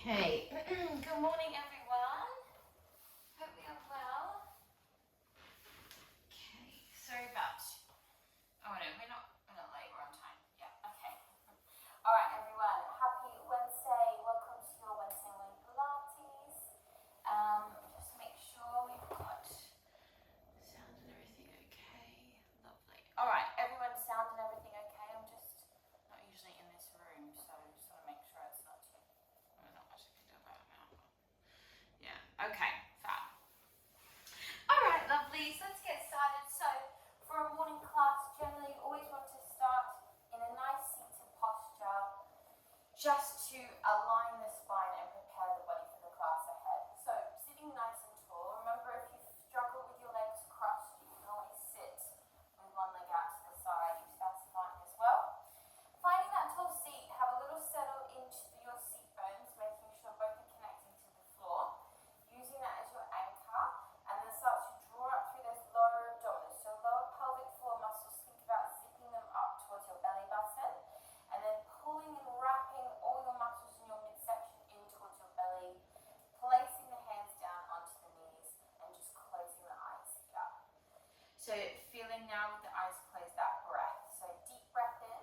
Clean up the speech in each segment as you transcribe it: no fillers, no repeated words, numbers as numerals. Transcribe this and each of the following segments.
Okay, good morning everyone. Hope we are well. Okay, sorry about, oh no, we're not late, we're on time. Yeah, okay. Alright everyone, happy Wednesday. Welcome to your Wednesday morning Pilates. Just make sure we've got sound and everything okay. Lovely. Alright, everyone, sound and everything okay? I'm just not usually in this room, so I just want to make sure it's not too, there's not much I can do about it now. Yeah, okay, fab. Alright, lovelies, let's get started. So, for a morning class, generally always want to start in a nice seated posture, just to align the spine and prepare the body for the class ahead. So, sitting nice and tall. Remember, if you struggle with your legs crossed, you can always sit with one leg out to the side, if that's fine as well. Finding that tall seat, have a little settle into your seat bones, making sure both are connecting to the floor. Using that as your anchor, and then start to draw up through those lower abdominals. So lower pelvic floor muscles, think about zipping them up towards your belly button, and then pulling and wrapping all your muscles in your midsection in towards your belly, placing the hands down onto the knees, and just closing the eyes here. So feeling now with the eyes closed, that breath. So deep breath in,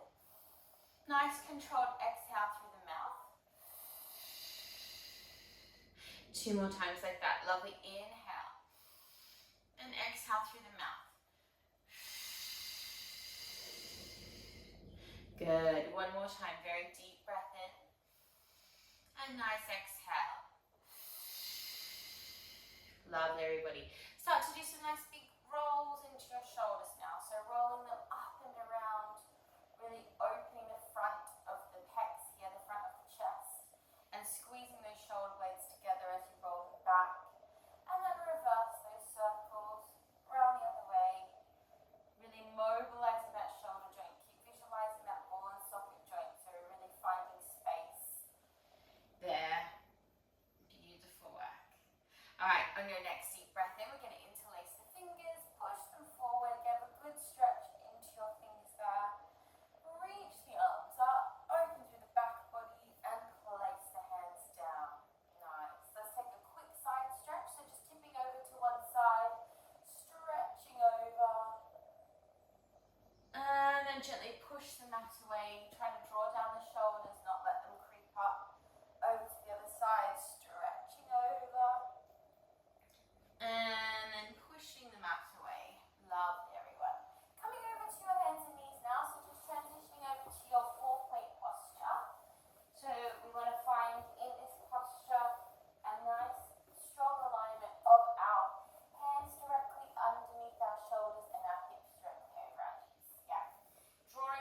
nice controlled exhale through the mouth. 2 more times like that. Lovely. Inhale and exhale through the mouth. Good. One more time. Very deep breath in and nice exhale. Lovely, everybody. Start to do some nice big rolls into your shoulders now. So rolling them up and around, really opening the front of the pecs here, the front of the chest, and squeezing those shoulder blades together as you roll them back. And then reverse those circles around the other way, really mobilizing that shoulder joint. Keep visualizing that ball and socket joint, so we're really finding space there. Beautiful work. Alright, on your next deep breath in, we're going to interlace the fingers, push them forward, get a good stretch into your fingers there. Reach the arms up, open through the back body, and place the hands down. Nice. Let's take a quick side stretch, so just tipping over to one side, stretching over, and then gently push the mat away. Try to draw down the shoulders, not let them creep up. Over to the other side, stretching over, and then pushing the mat away. Lovely, everyone. Coming over to your hands and knees now, so just transitioning over to your 4-point posture. So we want to find in this posture a nice strong alignment of our hands directly underneath our shoulders and our hips directly over our knees. Yeah. Drawing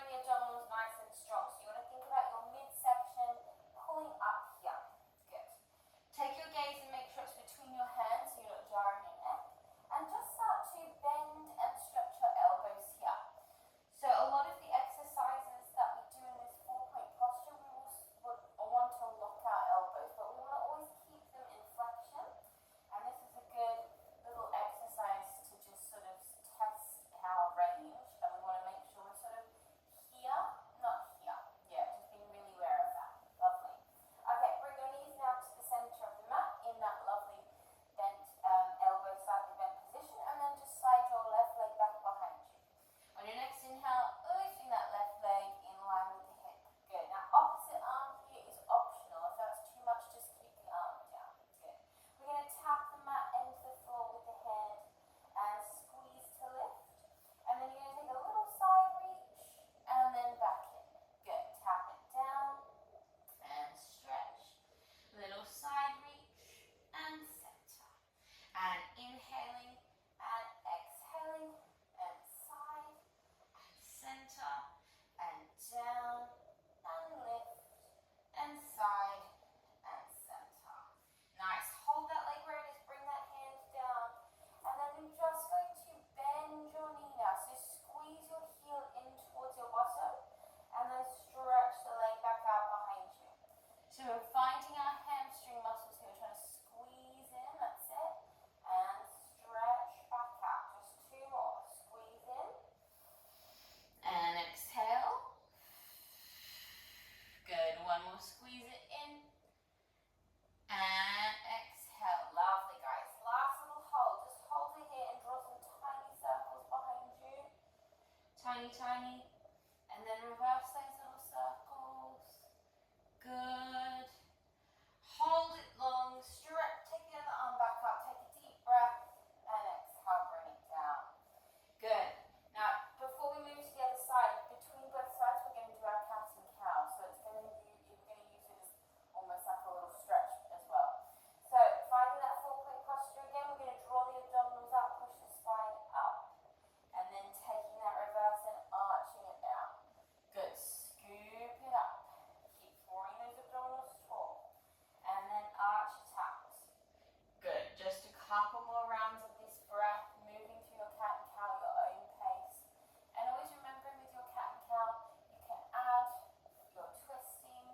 tiny, tiny. And then reverse those little circles. Good. Hold it long, stretch, take the other arm back up, take a deep breath, and exhale, bring it down. Good. Now, before we move to the other side, between both sides, we're going to do our cat and cow. So you're going to use it as almost like a little stretch as well. So, finding that full plank posture again, we're going to draw the abdominals out, push the spine up, and then taking that reverse and arching it down. Good. Scoop it up. Keep drawing those abdominals tall. And then arch it out. Good. Just a couple more rounds of this breath, moving through your cat and cow at your own pace. And always remembering with your cat and cow, you can add your twisting,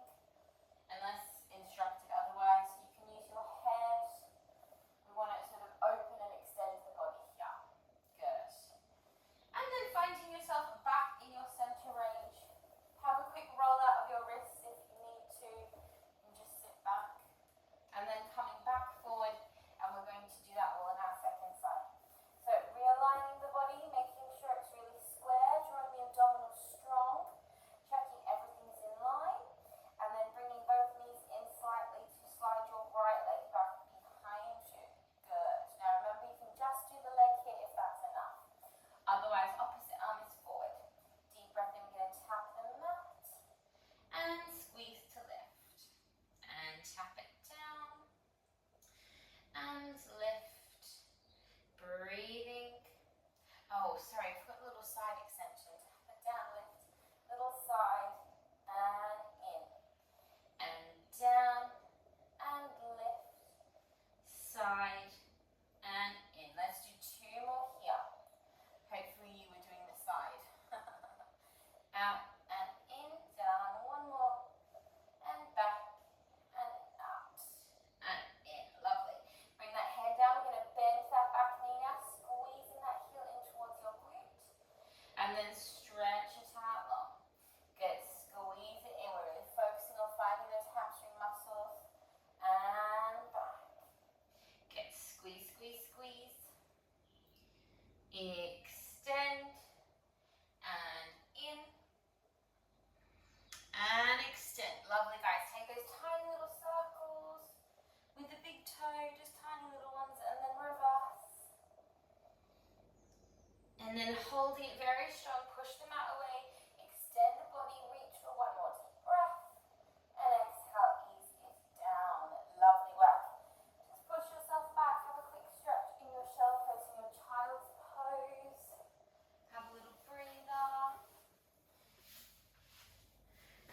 unless instructed otherwise. You can use your head. We want to sort of open and extend the body here. Good. And then finding yourself back in your center range. Have a quick roll out of your wrists if you need to, and just sit back. And then coming back forward, and we're going to do that all on our second side. So realigning the body, making sure it's really square, drawing the abdominals strong, checking everything's in line, and then bringing both knees in slightly to slide your right leg back behind you. Good. Now remember, you can just do the leg here if that's enough. Otherwise, opposite arm is forward. Deep breath in, we're going to tap the mat and squeeze to lift. And tap it down and lift. Breathing. Oh, sorry, I forgot a little side extension. Tap it down, lift. Little side and in. And down and lift. Side and in. Let's do two more here. Hopefully you were doing the side. Out and in, down, one more, and back, and out, and in. Lovely. Bring that hand down, we're going to bend that back knee now, squeezing that heel in towards your glute, and then stretch it out long. Good, squeeze it in, we're really focusing on finding those hamstring muscles, and back. Good, squeeze, squeeze, squeeze. Extend, and in, and extend. Lovely, guys. Take those tiny little circles with the big toe, just tiny little ones, and then reverse. And then holding it very strong, push the mat away, extend the body, reach for one more deep breath, and exhale, ease it down. Lovely work. Just push yourself back, have a quick stretch in your shell pose, in your child's pose. Have a little breather.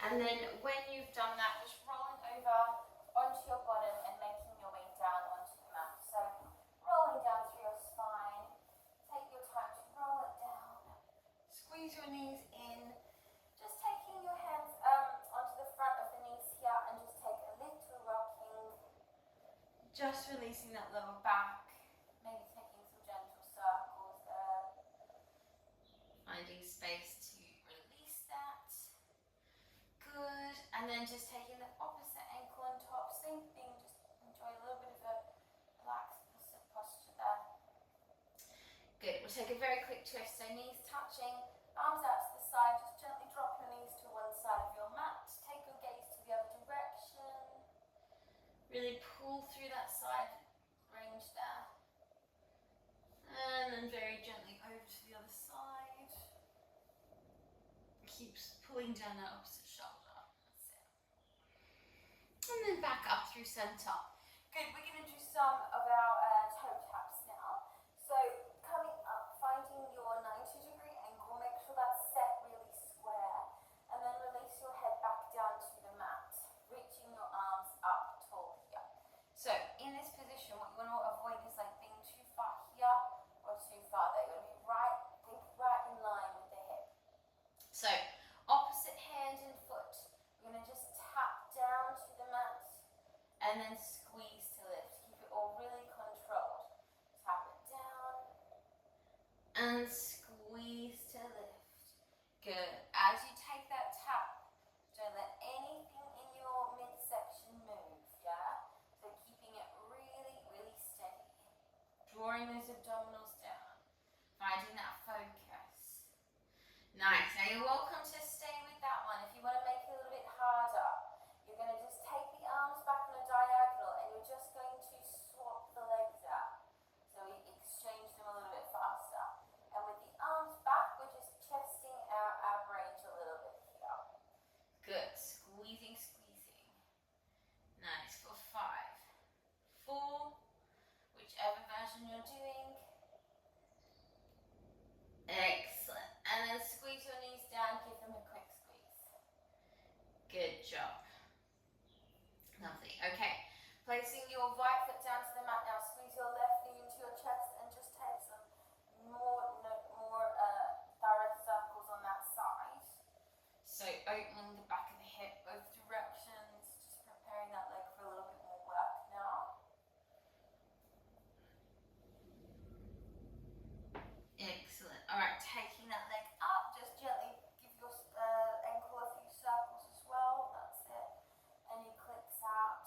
And then when you've done that, just rolling over onto your bottom and making your way down onto the mat. So rolling down through your spine. Take your time to roll it down. Squeeze your knees in. Just taking your hands onto the front of the knees here and just take a little rocking. Just releasing that lower back. Maybe taking some gentle circles there. Finding space to release that. Good. And then just taking the opposite ankle on top. Same thing, just enjoy a little bit of a relaxed posture there. Good. We'll take a very quick twist. So knees touching, arms out to the side. Just gently drop your knees to one side of your mat. Take your gaze to the other direction. Really pull through that side range there. And then very gently over to the other side. Keeps pulling down that opposite shoulder. That's it. And then back up through center. Good, we're going to do some of our toe taps now. So coming up, finding your 90-degree angle, make sure that's set really square. And then release your head back down to the mat, reaching your arms up tall here. So in this position, what you want to avoid is like being too far here or too far there. You want to be right in line with the hip. So opposite hand and foot. We're going to just tap down to the mat and then squeeze to lift. Keep it all really controlled. Tap it down and squeeze to lift. Good. As you take that tap, don't let anything in your midsection move, yeah? So keeping it really, really steady. Drawing those abdominals down. Finding that focus. 90 Good job. Lovely. Okay. Placing your right foot down to the mat now. Squeeze your left knee into your chest and just take some more thorough circles on that side. So opening the back of the hip both directions, just preparing that leg for a little bit more work now. Excellent. All right, taking that leg up, just gently give your ankle a few circles as well. That's it. Any clicks out.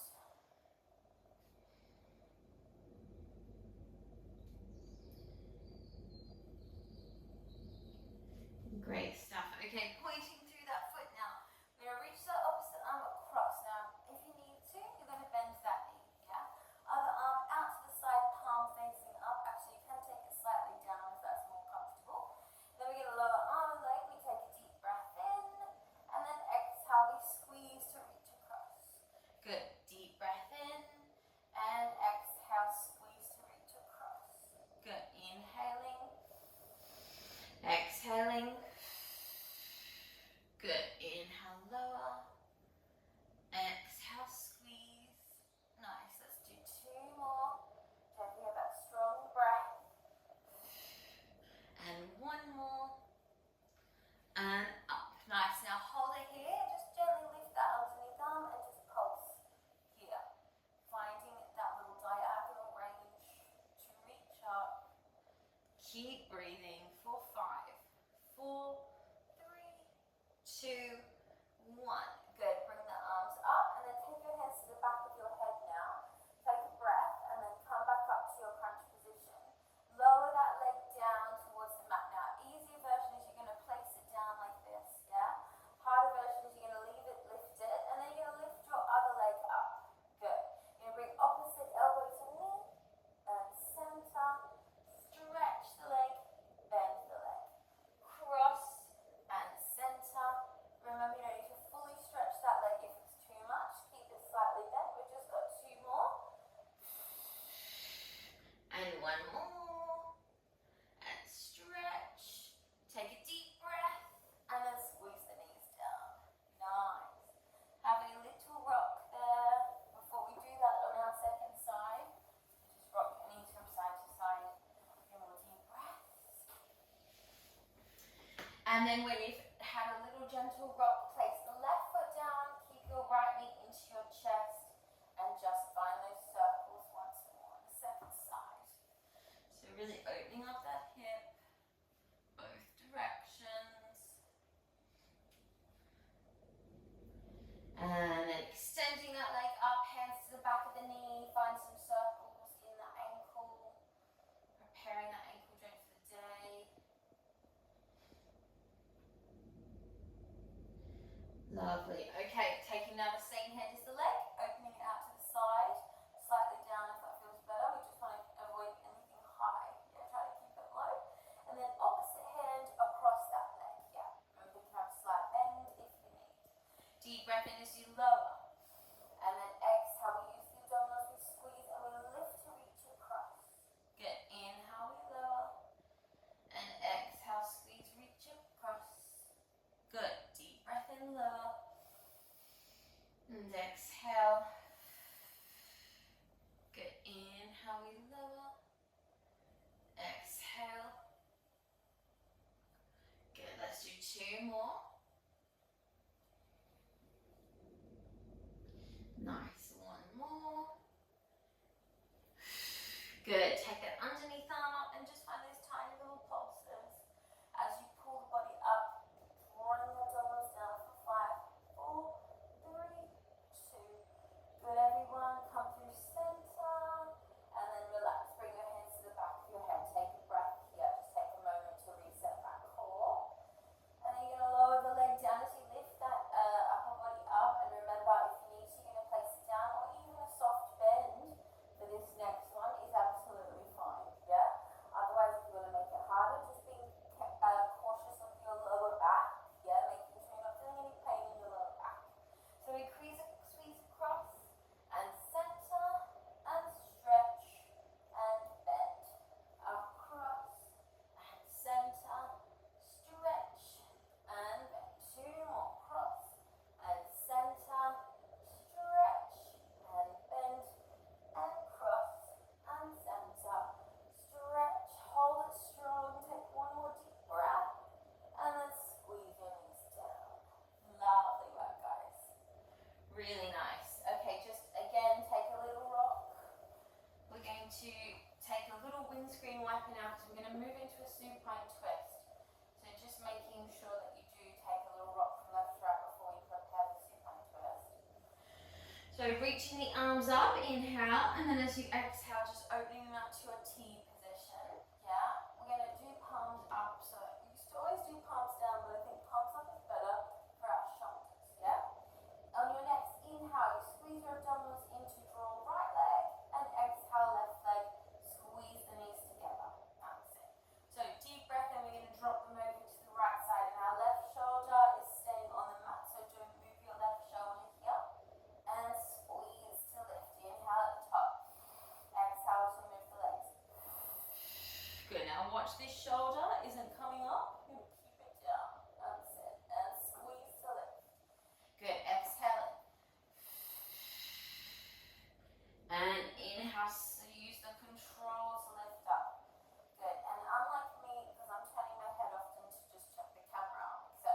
Great stuff. Okay, pointing through that foot now. We're going to reach that opposite arm across. Now, if you need to, you're going to bend that knee, yeah? Other arm out to the side, palm facing up. Actually, you can take it slightly down if that's more comfortable. Then we're going to lower arm and leg. We take a deep breath in, and then exhale, we squeeze to reach across. Good. Deep breath in, and exhale, squeeze to reach across. Good. Inhaling, exhaling. Good. Inhale, lower. Exhale, squeeze. Nice. Let's do 2 more. Taking that strong breath. And 1 more. And up. Nice. Now hold it here. Just gently lift that underneath arm and just pulse here. Finding that little diagonal range to reach up. Keep breathing for 5, 4, 3, 2, 1. Good. Bring the arms up and then take your hands to the back of your head now. Take a breath and then come back up to your crunch position. Lower that leg down towards the mat now. Easier version is you're going to place it down like this, yeah? Harder version is you're going to leave it lifted and then you're going to lift your other leg up. Good. You're going to bring opposite elbow to knee and center. Stretch the leg, bend the leg. Cross and center. Remember, you don't need to fully stretch that leg if it's too much. Keep it slightly bent. We've just got 2 more. And 1 more. And stretch. Take a deep breath. And then squeeze the knees down. Nice. Have a little rock there. Before we do that on our second side, just rock your knees from side to side. A little deep breaths. And then when you've had a little gentle rock, place the left foot down, keep your right knee into your chest, and just find those circles once more on the second side. So really opening up that hip, both directions. And then extending that leg up, hands to the back of the knee, find some circles in the ankle, preparing that ankle joint for the day. Lovely. Okay, taking now the same hand as the leg, opening it out to the side, slightly down if that feels better. We just want to avoid anything high. Yeah, try to keep it low. And then opposite hand across that leg. Yeah, remember you can have a slight bend if you need. Deep breath in as you lower. And then exhale, we use the abdominals, we squeeze and we lift to reach across. Good. Inhale, we lower. And exhale, squeeze, reach across. Good. Deep breath in, lower. And exhale. Good. Inhale, we lower. Exhale. Good. Let's do 2 more. Nice. 1 more. Good. Take it underneath arm up and just find those tiny little pulses as you pull the body up, drawing the abdominals down for 5, 4, 3, 2. Good, everyone. Come through center and then relax. Bring your hands to the back of your head. Take a breath here. Just take a moment to reset that core. And then you're going to lower So reaching the arms up, inhale, and then as you exhale, just opening them out to a T position. Yeah, we're going to do palms up. So we used to always do palms down, but I think palms up is better for our shoulders. Yeah. On your next inhale, you squeeze your abdominals into draw right leg, and exhale left leg. Squeeze the knees together. That's it. So deep breath, and we're going to drop them over to the right side, and our left shoulder is staying on the mat. So don't move your left shoulder here. And squeeze to lift. Inhale at the top. Exhale to move the legs. Good. Now watch this shoulder isn't coming up. You're going to keep it down. That's it. And squeeze to lift. Good. Exhale. And inhale. So use the control to lift up. Good. And unlike me, because I'm turning my head often to just check the camera, etc.,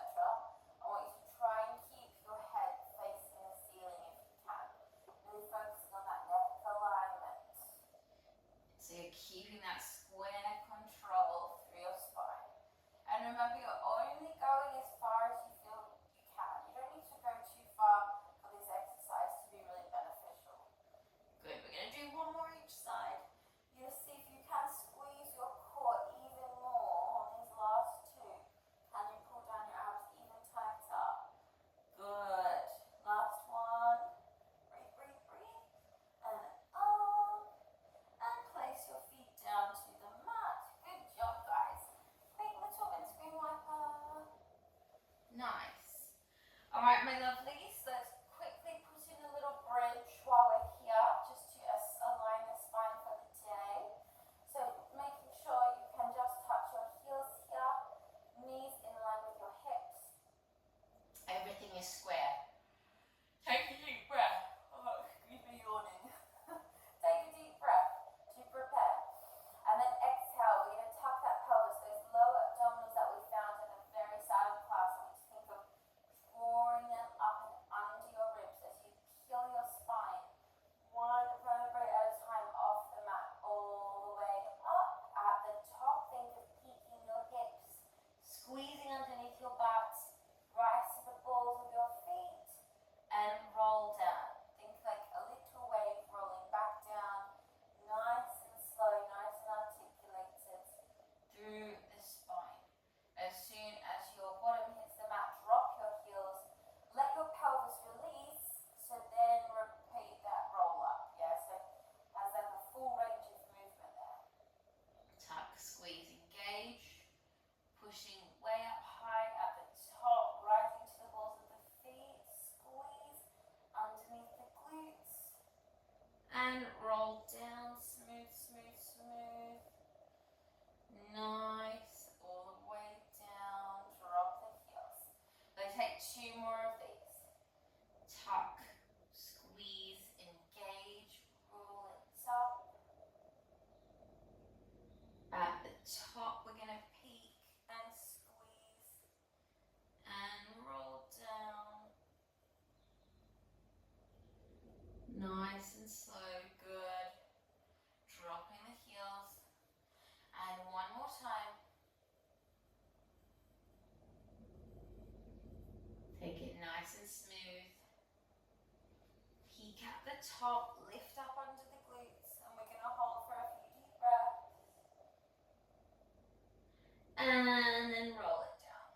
I want you to try and keep your head facing the ceiling if you can. Really focusing on that neck alignment. So you're keeping that square control through your spine. And remember, you're only going as far as you feel you can. You don't need to go too far for this exercise to be really beneficial. Good. We're going to do one more each side. You're going to see if you can squeeze your core even more on these last two. Can you pull down your arms even tighter? Good. Last one. Breathe, breathe, breathe. And up. And place your feet down to the mat. Good job, guys. Quick little windscreen wiper. Nice. All right, my lovelies. Let's quickly put in a little bridge while we're here, just to align the spine for the day. So making sure you can just touch your heels here, knees in line with your hips. Everything is square. Take a deep breath. Oh, excuse me, yawning. Take a deep breath to prepare. And then exhale. We're going to tuck that pelvis, those lower abdominals that we found at the very start of class. I want you to think of drawing them up and under your ribs as you peel your spine, one vertebrae at a time off the mat, all the way up. At the top, think of peaking your hips, squeezing underneath your butt, rise to the balls of your feet, and roll down. Think like a little wave rolling back down, nice and slow, nice and articulated through the spine. As soon as your bottom hits the mat, drop your heels, let your pelvis release, so then repeat that roll up. Yeah, so has like a full range of movement there. Tuck, squeeze, engage, pushing way up high at the top, rising to the balls of the feet, squeeze underneath the glutes, and roll down, smooth, smooth, smooth. Nice, all the way down, drop the heels. Let's take two more of these. Tuck, squeeze, engage, roll it up. At the top, we're going to peak and squeeze and roll down. Nice and slow, good. Dropping the heels. And one more time. Take it nice and smooth. Peak at the top, lift up under the glutes, and we're going to hold for a few deep breaths. And then roll it down.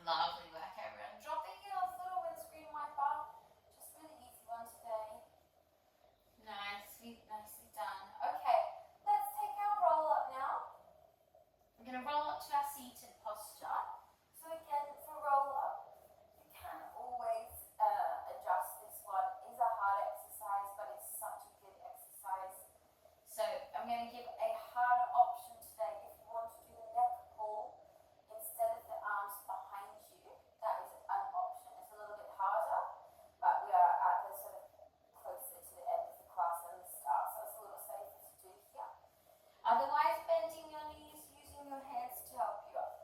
Lovely work, everyone. Drop the heels, little windscreen wiper. Just really easy one today. Nicely, nicely done. Okay, let's take our roll up now. We're going to roll up to our seated posture. So again, for roll up, you can always adjust this one. It is a hard exercise, but it's such a good exercise. So I'm going to give a harder option today. If you want to do the neck pull instead of the arms behind you, that is an option. It's a little bit harder, but we are at the sort of closer to the end of the class than the start, so it's a little safer to do here. Otherwise, bending your knees, using your hands to help you up.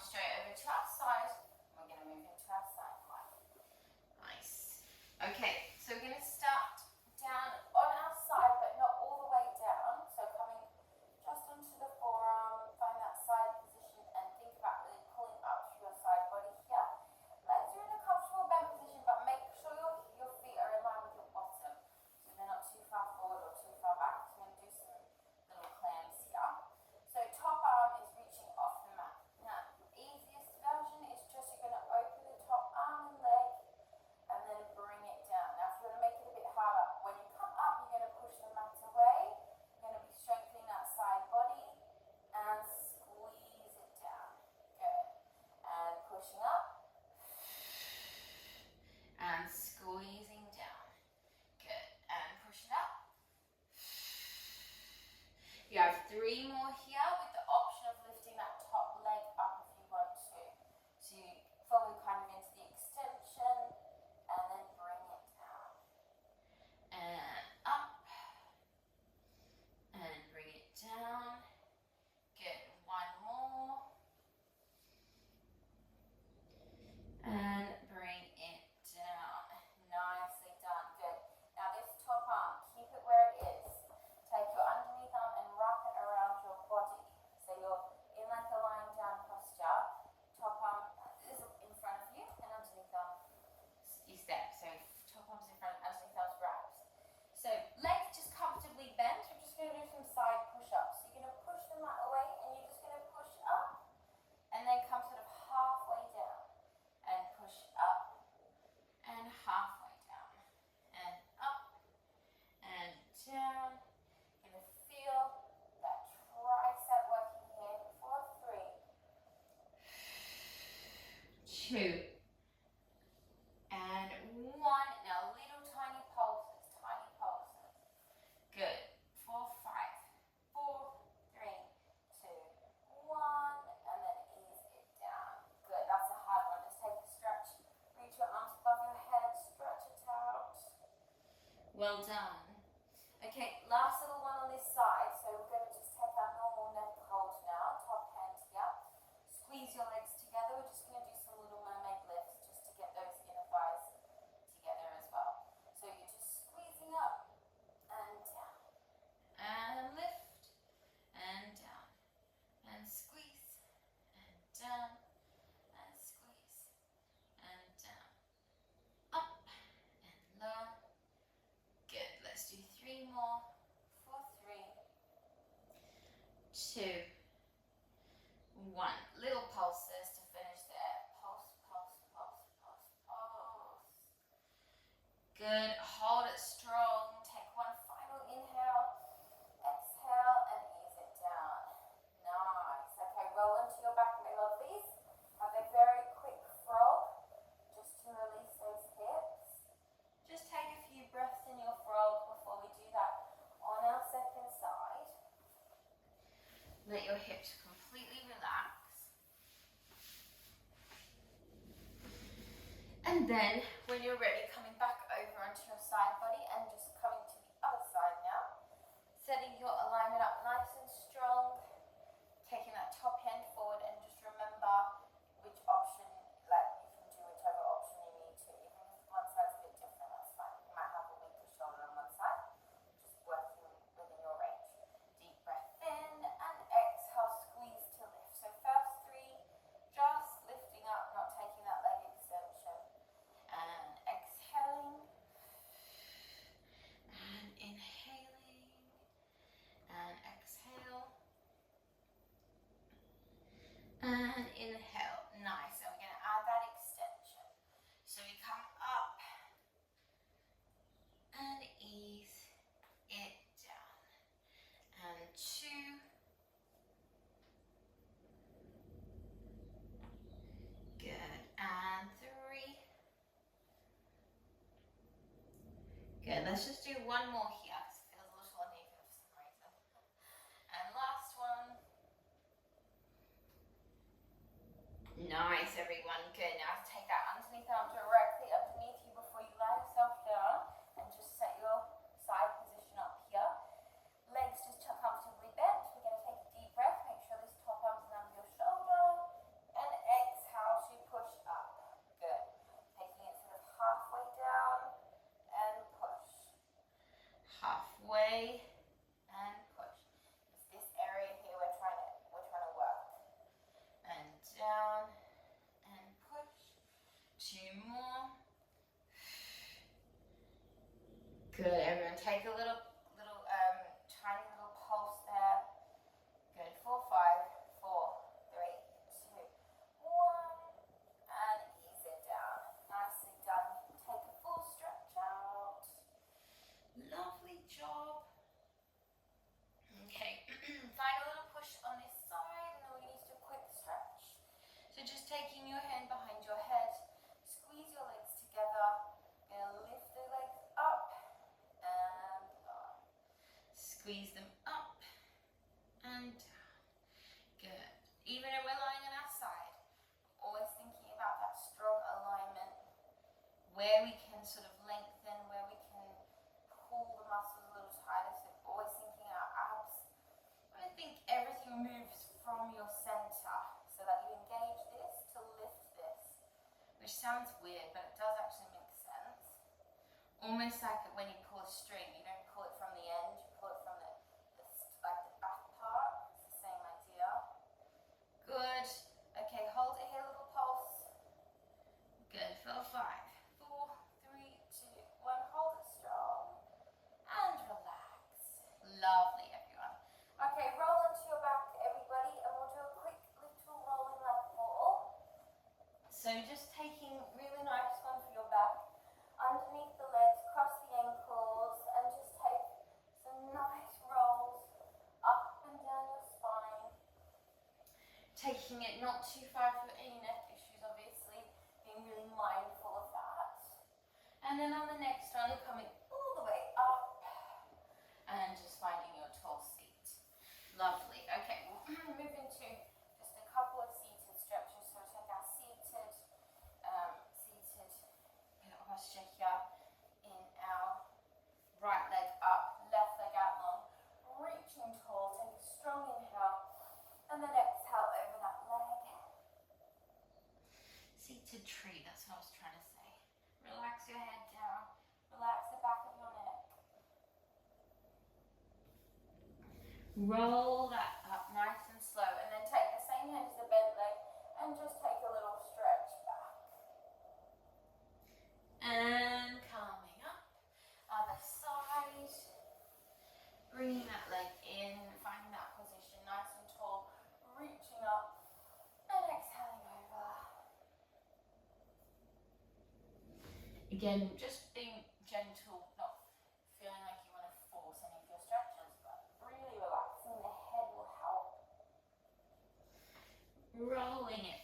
straight over to our side. We're going to move into our side line. Nice. Okay, so we're going to start down on our side, but not all the way down. So coming just onto the forearm, find that side position, and think about really pulling up through your side body here. Legs are in a comfortable bend position, but make sure your feet are in line with your bottom, so they're not too far forward or too far back. So I'm going to do some little clams here. So top arm is reaching off the mat. Now, easiest version is just you're going to open the top arm and leg and then bring it down. Now, if you want to make it a bit harder, when you come up, you're going to push the mat away. You're going to be strengthening that side body and squeeze it down. Good. And pushing up and squeezing down. Good. And push it up. You have 3 more here with the option of lifting that top leg up if you want to. So you follow kind of into the extension and then bring it down. And up. And bring it down. Good. 1 more. And bring it down. Nicely done. Good. Now this top arm, keep it where it is. Take your underneath arm and wrap it around your body. So you're in like a lying down posture. Top arm is in front of you and underneath arm you step. So top arm's in front, underneath arm's wraps. So legs just comfortably bent. We're just going to do some side push-ups. So you're going to push the mat away and you're just going to push up and then come sort of halfway down and push up and halfway down and up and down. You're going to feel that tricep working here for 3, 2, and 1. Now little tiny pulses, tiny pulses. Good. 4, 5, 4, 3, 2, 1, and then ease it down. Good. That's a hard one. Just take a stretch. Reach your arms above your head. Stretch it out. Well done. Okay, last little one on this side. So we're going to just take our normal neck hold now. Top hand here. Squeeze your legs together. We're just going to do some little mermaid lifts just to get those inner thighs together as well. So you're just squeezing up and down. And lift. And down. And squeeze. And down. And squeeze. And down. Up. And low. Good. Let's do 3 more. For 3, 2, 1. Little pulses to finish there. Pulse, pulse, pulse, pulse, pulse. Good. Hold it strong. Take 1 final inhale. Exhale and ease it down. Nice. Okay, roll into your back, my lovelies. Have a very quick frog just to release those hips. Just take a few breaths in your frog before we do that on our second side. Let your hips completely relax. And then, when you're ready, coming back over onto your side body and just coming to the other side now. Setting your alignment up nice and strong. Taking that top hand forward and just remember which option, like you can do whichever option you need to. Even if one side's a bit different, that's fine. You might have a weaker shoulder on one side. Just working within your range. Deep breath in and exhale, squeeze to lift. So first 3, just lifting up, not taking that leg extension. And exhaling. And inhaling. And exhale. And inhale. Nice. So we're going to add that extension. So we come up and ease it down. And 2. Good. And 3. Good. Let's just do 1 more here because it feels a little uneven for some reason. And last one. Nice, everyone. Good. Now take that underneath arm directly underneath you before you lie yourself down and just set your side position up here. Legs just comfortably bent. We're going to take a deep breath. Make sure this top arm's under your shoulder. And Good, everyone. Take a little tiny little pulse there. Good. 4, 5, 4, 3, 2, 1, and ease it down. Nicely done. Take a full stretch out. Lovely job. Okay. Find a little push on this side, and then we need to do a quick stretch. So just taking your hand behind your head, squeeze your legs together. Gonna lift the legs up and down. Squeeze them up and down. Good. Even if we're lying on our side, always thinking about that strong alignment, where we can sort of lengthen, where we can pull the muscles a little tighter. So always thinking our abs. I think everything moves from your center so that you engage this to lift this, which sounds weird, but it does actually make sense. Almost like when you pull a string, you don't pull it from the end, you pull it from the back part. It's the same idea. Good. Okay, hold it here, little pulse. Good. For 5, 4, 3, 2, 1. Hold it strong and relax. Lovely, everyone. Okay, roll onto your back, everybody, and we'll do a quick little rolling like a ball. So just taking really nice one for your back, underneath the legs, cross the ankles, and just take some nice rolls up and down your spine. Taking it not too far for any neck issues, obviously, being really mindful of that. And then on the next one, you're coming all the way up and just finding your tall seat. Lovely. Okay, we'll move into just a couple of seated stretches. So take our seated posture here in our right leg up, left leg out long, reaching tall. Take a strong inhale and then exhale over that leg. Seated tree, that's what I was trying to say. Relax your head down, relax the back of your neck. Roll that up nice and slow, and then take the same hand as the bent leg and just take a little stretch back. And coming up, other side. Bringing that leg in, finding that position nice and tall, reaching up and exhaling over. Again, just being gentle, not feeling like you want to force any of your stretches, but really relaxing the head will help. Rolling it